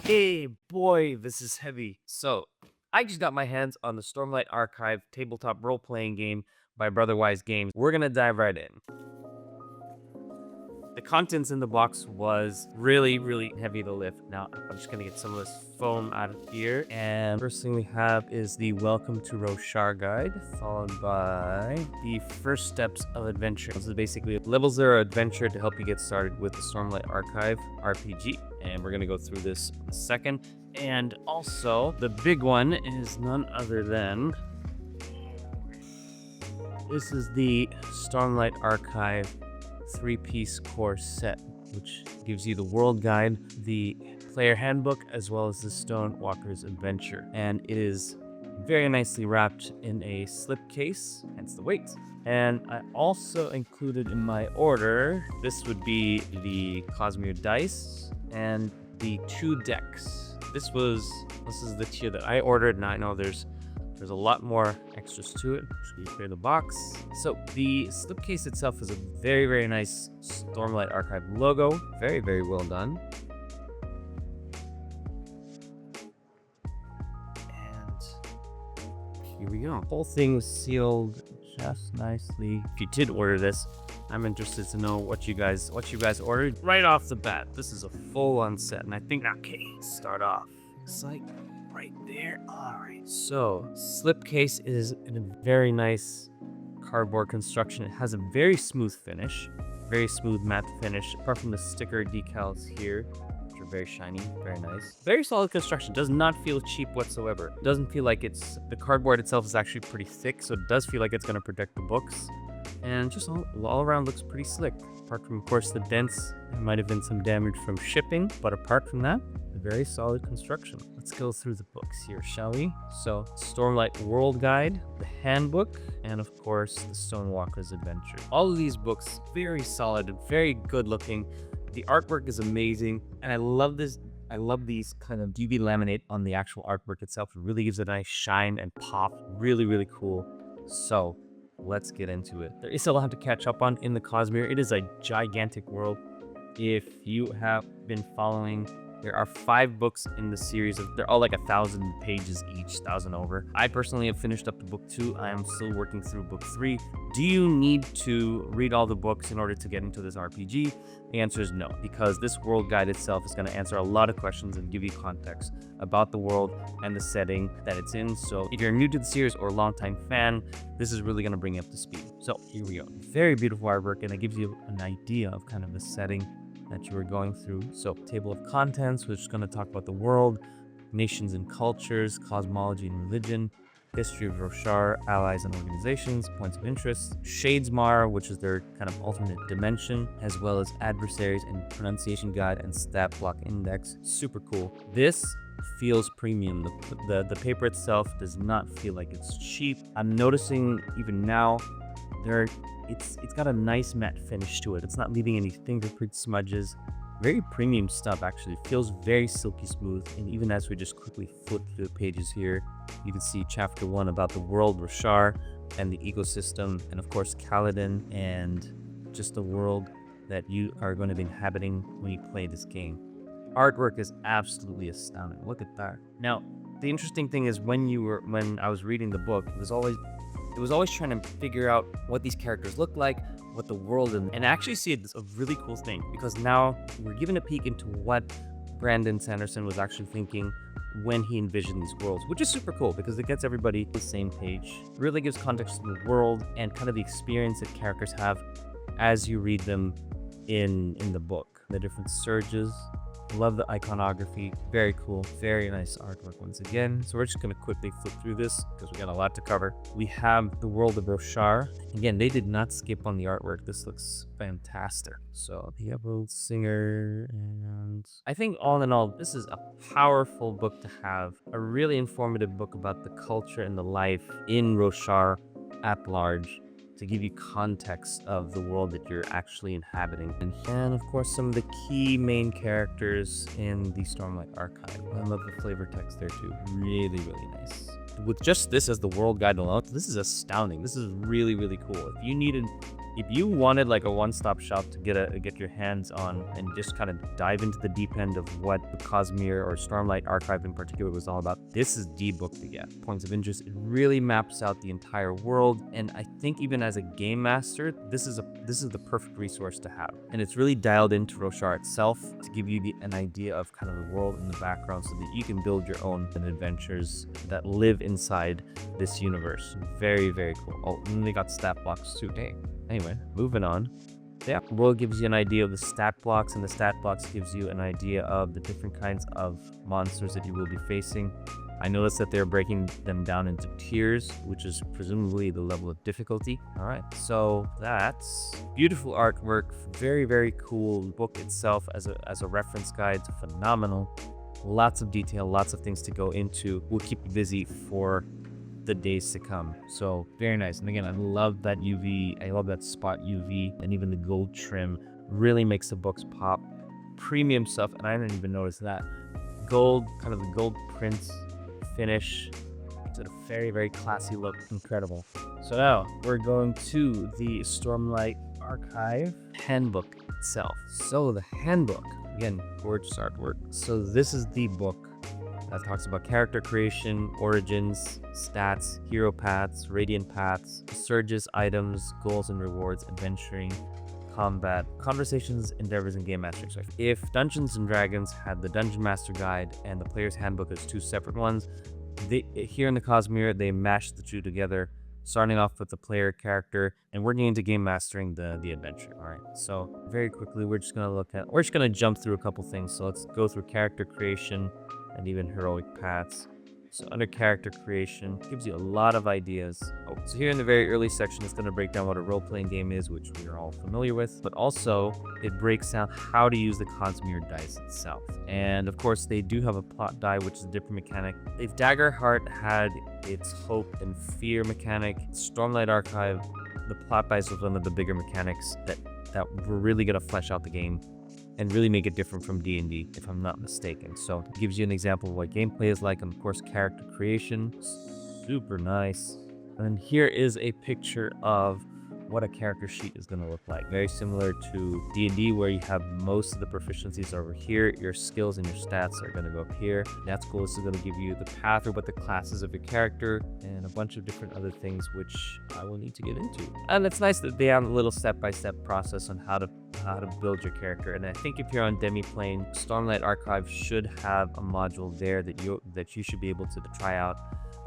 Hey boy, this is heavy. So, I just got my hands on the Stormlight Archive tabletop role-playing game by Brotherwise Games. We're gonna dive right in. The contents in the box was really heavy to lift. Now, I'm just gonna get some of this foam out of here. And first thing we have is the Welcome to Roshar guide, followed by the First Steps of Adventure. This is basically Level 0 Adventure to help you get started with the Stormlight Archive RPG. And we're gonna go through this in a second. And also, the big one is none other than... This is the Stormlight Archive 3-piece core set, which gives you the world guide, the player handbook, as well as the Stonewalkers Adventure. And it is very nicely wrapped in a slipcase, hence the weight. And I also included in my order, this would be the Cosmere dice and the 2 decks. This is the tier that I ordered. Now I know there's a lot more extras to it. Should you clear the box? So the slipcase itself is a very nice Stormlight Archive logo. Very well done. And here we go. The whole thing was sealed just nicely. If you did order this, I'm interested to know what you guys ordered. Right off the bat, this is a full-on set, and I think, okay, start off. It's like right there. All right. So slipcase is in a very nice cardboard construction. It has a very smooth finish, very smooth matte finish, apart from the sticker decals here, which are very shiny, very nice. Very solid construction. Does not feel cheap whatsoever. It doesn't feel like the cardboard itself is actually pretty thick, so it does feel like it's going to protect the books. And just all around looks pretty slick. Apart from, of course, the dents, there might have been some damage from shipping, but apart from that, a very solid construction. Let's go through the books here, shall we? So, Stormlight World Guide, the handbook, and of course, the Stonewalkers Adventure. All of these books, very solid and very good looking. The artwork is amazing, and I love this. I love these kind of UV laminate on the actual artwork itself. It really gives it a nice shine and pop. Really cool. So, let's get into it. There is a lot to catch up on in the Cosmere. It is a gigantic world. If you have been following, there are 5 books in the series. They're all like 1,000 pages each, 1,000 over. I personally have finished up to book 2. I am still working through book 3. Do you need to read all the books in order to get into this RPG? The answer is no, because this world guide itself is going to answer a lot of questions and give you context about the world and the setting that it's in. So if you're new to the series or a longtime fan, this is really going to bring you up to speed. So here we go. Very beautiful artwork, and it gives you an idea of kind of the setting that you were going through. So table of contents, which is going to talk about the world, nations and cultures, cosmology and religion, history of Roshar, allies and organizations, points of interest, Shadesmar, which is their kind of alternate dimension, as well as adversaries and pronunciation guide and stat block index. Super cool. This feels premium. The paper itself does not feel like it's cheap. I'm noticing even now it's got a nice matte finish to it. It's not leaving any fingerprint smudges. Very premium stuff, actually. It feels very silky smooth. And even as we just quickly flip through the pages here, you can see chapter 1 about the world, Roshar, and the ecosystem, and of course Kaladin, and just the world that you are going to be inhabiting when you play this game. Artwork is absolutely astounding. Look at that. Now, the interesting thing is when I was reading the book, it was always trying to figure out what these characters look like, what the world, and I actually see it's a really cool thing, because now we're given a peek into what Brandon Sanderson was actually thinking when he envisioned these worlds, which is super cool because it gets everybody on the same page. It really gives context to the world and kind of the experience that characters have as you read them in the book. The different surges. Love the iconography. Very cool. Very nice artwork once again. So we're just going to quickly flip through this because we got a lot to cover. We have the world of Roshar. Again, they did not skip on the artwork. This looks fantastic. So the Emerald Singer, and I think all in all, this is a powerful book to have. A really informative book about the culture and the life in Roshar at large, to give you context of the world that you're actually inhabiting. And of course, some of the key main characters in the Stormlight Archive. I love the flavor text there too. Really nice. With just this as the world guide alone, this is astounding. This is really cool. If you needed If you wanted like a one-stop shop to get your hands on and just kind of dive into the deep end of what the Cosmere or Stormlight Archive in particular was all about, this is the book to get. Points of interest, it really maps out the entire world, and I think even as a game master, this is the perfect resource to have. And it's really dialed into Roshar itself to give you an idea of kind of the world in the background so that you can build your own adventures that live inside this universe. Very, very cool. Oh, and they got stat blocks too. Dang. Anyway, moving on. Yeah, the world gives you an idea of the stat blocks, and the stat blocks gives you an idea of the different kinds of monsters that you will be facing. I noticed that they're breaking them down into tiers, which is presumably the level of difficulty. All right, so that's beautiful artwork, very, very cool. Book itself as a reference guide, phenomenal. Lots of detail, lots of things to go into. Will keep you busy for the days to come. So very nice. And again, I love that UV. I love that spot UV, and even the gold trim really makes the books pop. Premium stuff, and I didn't even notice that. Gold, kind of the gold prints finish. It's a very, very classy look. Incredible. So now we're going to the Stormlight Archive Handbook itself. So the handbook, again, gorgeous artwork. So this is the book that talks about character creation, origins, stats, hero paths, radiant paths, surges, items, goals and rewards, adventuring, combat, conversations, endeavors, and game mastering. So if Dungeons and Dragons had the Dungeon Master Guide and the Player's Handbook as two separate ones, here in the Cosmere, they mashed the two together, starting off with the player character and working into game mastering the adventure. All right, so very quickly, we're just gonna jump through a couple things. So let's go through character creation and even heroic paths. So under character creation, gives you a lot of ideas. So here in the very early section, it's going to break down what a role-playing game is, which we are all familiar with, but also it breaks down how to use the Cosmere dice itself. And of course, they do have a plot die, which is a different mechanic. If Daggerheart had its hope and fear mechanic, Stormlight Archive, the plot dice was one of the bigger mechanics that were really going to flesh out the game and really make it different from D&D, if I'm not mistaken. So it gives you an example of what gameplay is like, and of course character creation, super nice. And then here is a picture of what a character sheet is going to look like. Very similar to D&D, where you have most of the proficiencies over here. Your skills and your stats are going to go up here. That's cool. This is going to give you the path or what the classes of your character and a bunch of different other things, which I will need to get into. And it's nice that they have a little step-by-step process on how to build your character. And I think if you're on Demiplane, Stormlight Archive should have a module there that you should be able to try out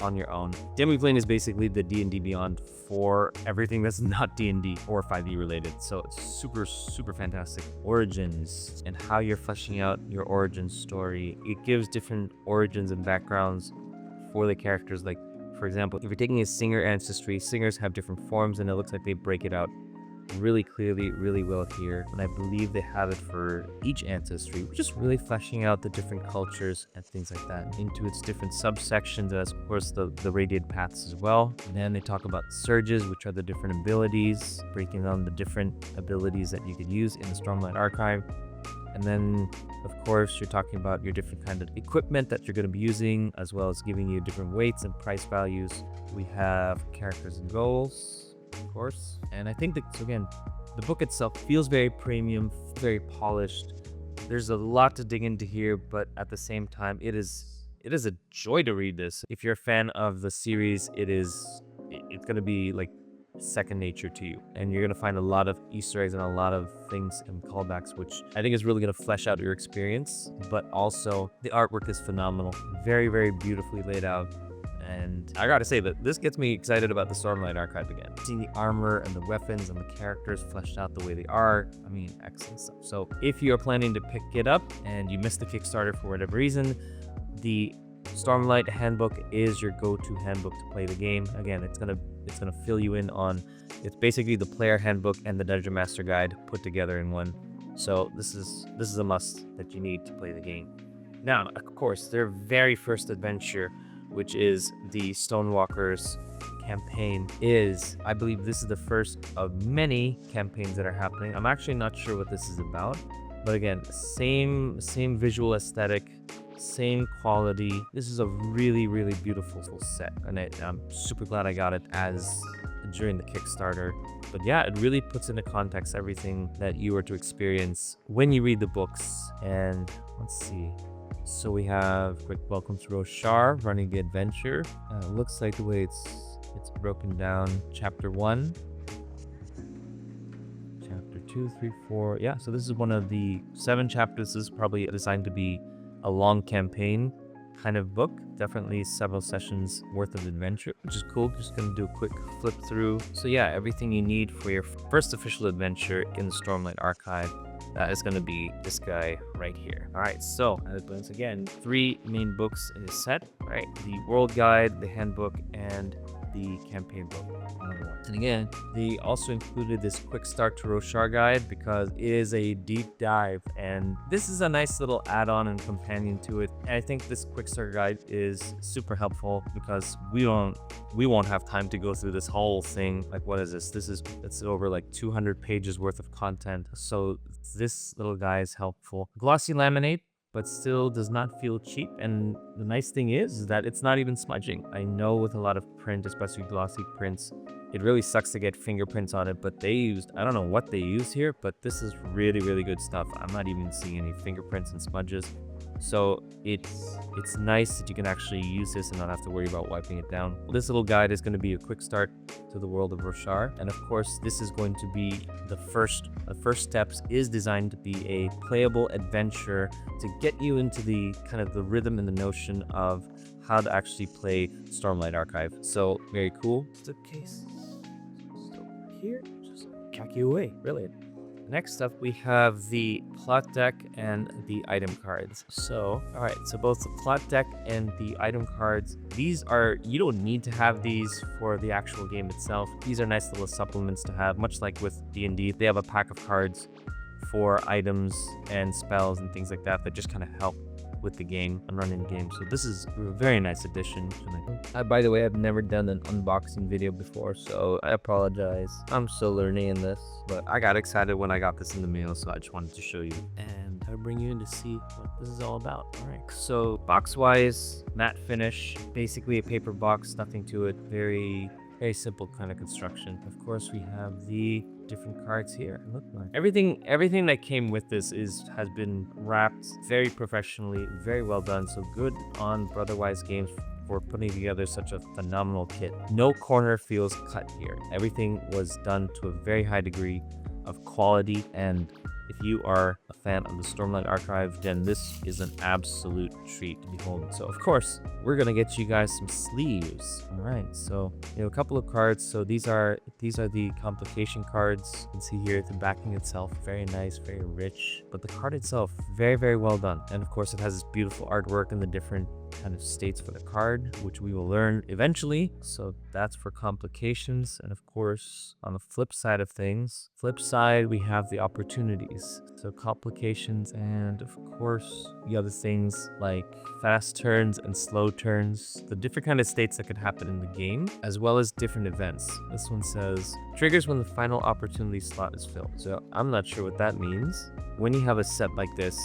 on your own. Demiplane is basically the D&D Beyond for everything that's not D&D or 5e related. So it's super, super fantastic. Origins and how you're fleshing out your origin story. It gives different origins and backgrounds for the characters. Like, for example, if you're taking a singer ancestry, singers have different forms, and it looks like they break it out really clearly, really well here. And I believe they have it for each ancestry, just really fleshing out the different cultures and things like that into its different subsections, as of course the radiant paths as well. And then they talk about surges, which are the different abilities, breaking down the different abilities that you could use in the Stormlight Archive. And then of course you're talking about your different kind of equipment that you're going to be using, as well as giving you different weights and price values. We have characters and goals, of course. And I think that, so again, the book itself feels very premium, very polished. There's a lot to dig into here, but at the same time, it is a joy to read this. If you're a fan of the series, it's going to be like second nature to you, and you're going to find a lot of Easter eggs and a lot of things and callbacks, which I think is really going to flesh out your experience. But also the artwork is phenomenal, very, very beautifully laid out. And I gotta say that this gets me excited about the Stormlight Archive again. Seeing the armor and the weapons and the characters fleshed out the way they are, I mean, excellent stuff. So if you're planning to pick it up and you missed the Kickstarter for whatever reason, the Stormlight Handbook is your go-to handbook to play the game. Again, it's gonna fill you in on, it's basically the player handbook and the Dungeon Master Guide put together in one. So this is a must that you need to play the game. Now, of course, their very first adventure, which is the Stonewalkers campaign, I believe this is the first of many campaigns that are happening. I'm actually not sure what this is about, but again, same visual aesthetic, same quality. This is a really, really beautiful set, and I'm super glad I got it during the Kickstarter. But yeah, it really puts into context everything that you were to experience when you read the books. And let's see. So we have quick welcome to Roshar, running the adventure. It looks like the way it's broken down. Chapter 1, chapter 2, 3, 4. Yeah, so this is one of the 7 chapters. This is probably designed to be a long campaign kind of book. Definitely several sessions worth of adventure, which is cool. Just gonna do a quick flip through. So yeah, everything you need for your first official adventure in the Stormlight Archive. That is going to be this guy right here. All right, so once again, 3 main books in this set, right? The World Guide, the Handbook, and the Campaign Book. And again, they also included this Quick Start to Roshar guide because it is a deep dive, and this is a nice little add-on and companion to it. And I think this Quick Start guide is super helpful because we won't have time to go through this whole thing. Like, what is this? It's over like 200 pages worth of content. So this little guy is helpful. Glossy laminate, but still does not feel cheap. And the nice thing is that it's not even smudging. I know with a lot of print, especially glossy prints, it really sucks to get fingerprints on it, but I don't know what they use here, but this is really, really good stuff. I'm not even seeing any fingerprints and smudges. So it's nice that you can actually use this and not have to worry about wiping it down. This little guide is going to be a quick start to the world of Roshar, and of course this is going to be the first steps is designed to be a playable adventure to get you into the kind of the rhythm and the notion of how to actually play Stormlight Archive. So very cool. The case still here, just khaki away. Brilliant. Next up, we have the plot deck and the item cards. So, all right, so both the plot deck and the item cards, you don't need to have these for the actual game itself. These are nice little supplements to have, much like with D&D. They have a pack of cards for items and spells and things like that just kind of help with the game and running the game. So this is a very nice addition. By the way, I've never done an unboxing video before, so I apologize. I'm still learning in this, but I got excited when I got this in the mail, so I just wanted to show you and I'll bring you in to see what this is all about. All right, so box wise, matte finish, basically a paper box, nothing to it. Very simple kind of construction. Of course, we have the different cards here. Look, like everything that came with this has been wrapped very professionally, very well done. So good on Brotherwise Games for putting together such a phenomenal kit. No corner feels cut here. Everything was done to a very high degree of quality, and if you are a fan of the Stormlight Archive, then this is an absolute treat to behold. So of course, we're gonna get you guys some sleeves. All right, so a couple of cards. So these are the complication cards. You can see here the backing itself, very nice, very rich. But the card itself, very, very well done. And of course, it has this beautiful artwork and the different kind of states for the card, which we will learn eventually. So that's for complications. And of course, on the flip side of things, we have the opportunities. So complications, and of course the other things like fast turns and slow turns, the different kind of states that could happen in the game, as well as different events. This one says triggers when the final opportunity slot is filled. So I'm not sure what that means. When you have a set like this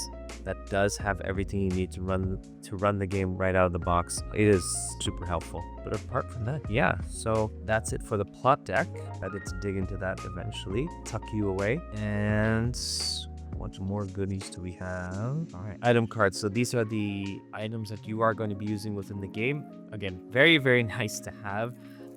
that does have everything you need to run the game right out of the box, it is super helpful. But apart from that, yeah, so that's it for the plot deck. Let's dig into that eventually, tuck you away, and what more goodies do we have? All right, item cards. So these are the items that you are going to be using within the game. Again, very, very nice to have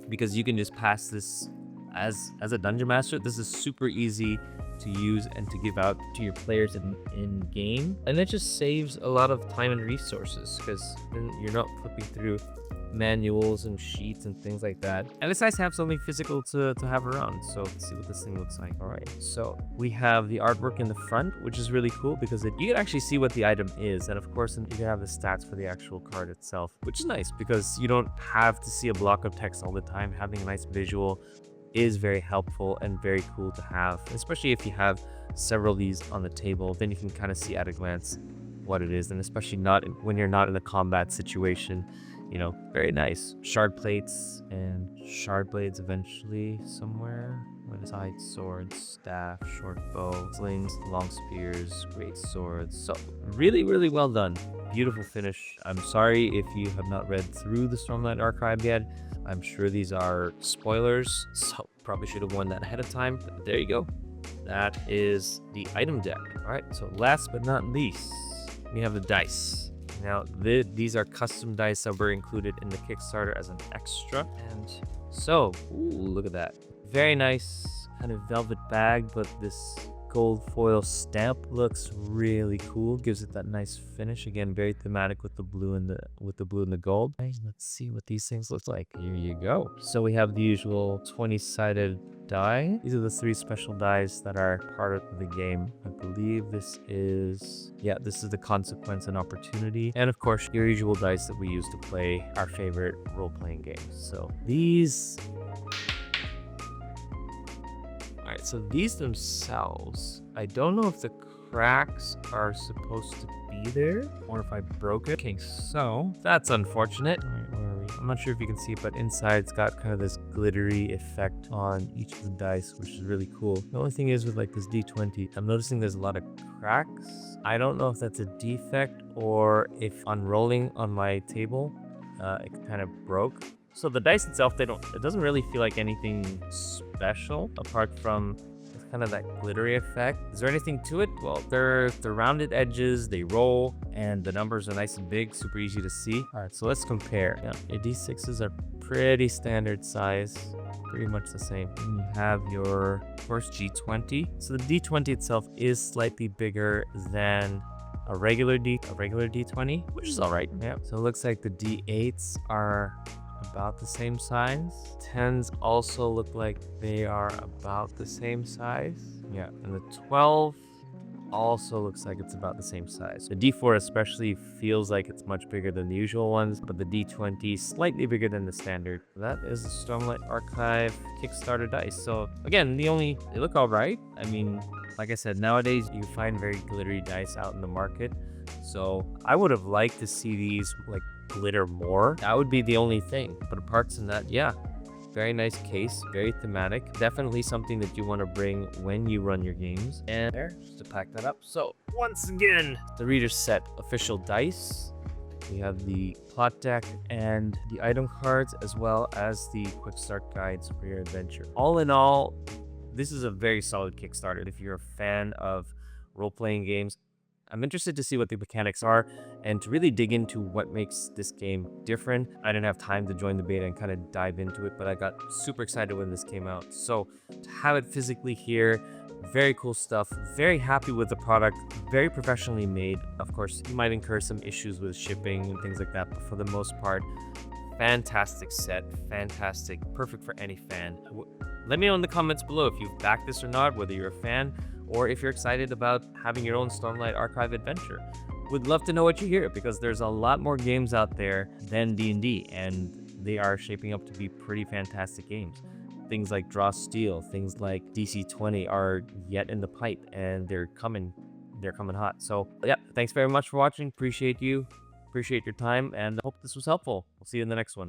because you can just pass this as a dungeon master. This is super easy to use and to give out to your players in game, and it just saves a lot of time and resources because then you're not flipping through manuals and sheets and things like that. And it's nice to have something physical to have around. So let's see what this thing looks like. All right, so we have the artwork in the front, which is really cool because you can actually see what the item is, and of course you can have the stats for the actual card itself, which is nice because you don't have to see a block of text all the time. Having a nice visual is very helpful and very cool to have, especially if you have several of these on the table. Then you can kind of see at a glance what it is, and especially when you're not in a combat situation, very nice. Shard plates and shard blades eventually somewhere. Side swords, staff, short bow, slings, long spears, great swords. So really, really well done. Beautiful finish. I'm sorry if you have not read through the Stormlight Archive yet. I'm sure these are spoilers, so Probably should have won that ahead of time, but there you go. That is the item deck. All right, so last but not least, we have the dice. Now, these are custom dice that were included in the Kickstarter as an extra. And so, ooh, look at that. Very nice kind of velvet bag, but this gold foil stamp looks really cool. Gives it that nice finish. Again, very thematic with the blue and the gold. Okay, let's see what these things look like. Here you go. So we have the usual 20-sided die. These are the 3 special dies that are part of the game. I believe this is the consequence and opportunity, and of course your usual dice that we use to play our favorite role-playing games. So these so these themselves, I don't know if the cracks are supposed to be there or if I broke it. Okay, so that's unfortunate. All right, where are we? I'm not sure if you can see it, but inside it's got kind of this glittery effect on each of the dice, which is really cool. The only thing is with like this D20, I'm noticing there's a lot of cracks. I don't know if that's a defect or if unrolling on my table, it kind of broke. So the dice itself, it doesn't really feel like anything special apart from kind of that glittery effect. Is there anything to it? Well, they're rounded edges, they roll, and the numbers are nice and big, super easy to see. All right, so let's compare. Yeah, your D6s are pretty standard size, pretty much the same. And you have your first G20. So the D20 itself is slightly bigger than a regular D20, which is all right. Yeah. So it looks like the D8s are about the same size. 10s also look like they are about the same size. Yeah, and the 12 also looks like it's about the same size. The D4 especially feels like it's much bigger than the usual ones, but the D20 slightly bigger than the standard. That is the Stormlight Archive Kickstarter dice. So again, they look all right. I mean, like I said, nowadays you find very glittery dice out in the market. So I would have liked to see these like glitter more. That would be the only thing. But apart from that, yeah, very nice case, very thematic. Definitely something that you want to bring when you run your games. And there, just to pack that up. So once again, the Reader's Set official dice. We have the plot deck and the item cards, as well as the quick start guides for your adventure. All in all, this is a very solid Kickstarter. If you're a fan of role-playing games, I'm interested to see what the mechanics are and to really dig into what makes this game different. I didn't have time to join the beta and kind of dive into it, but I got super excited when this came out. So to have it physically here, very cool stuff. Very happy with the product, very professionally made. Of course, you might incur some issues with shipping and things like that, but for the most part, fantastic set, fantastic, perfect for any fan. Let me know in the comments below if you've backed this or not, whether you're a fan, or if you're excited about having your own Stormlight Archive adventure. Would love to know what you hear, because there's a lot more games out there than D&D, and they are shaping up to be pretty fantastic games. Things like Draw Steel, things like DC-20 are yet in the pipe, and they're coming hot. So yeah, thanks very much for watching. Appreciate your time, and hope this was helpful. We'll see you in the next one.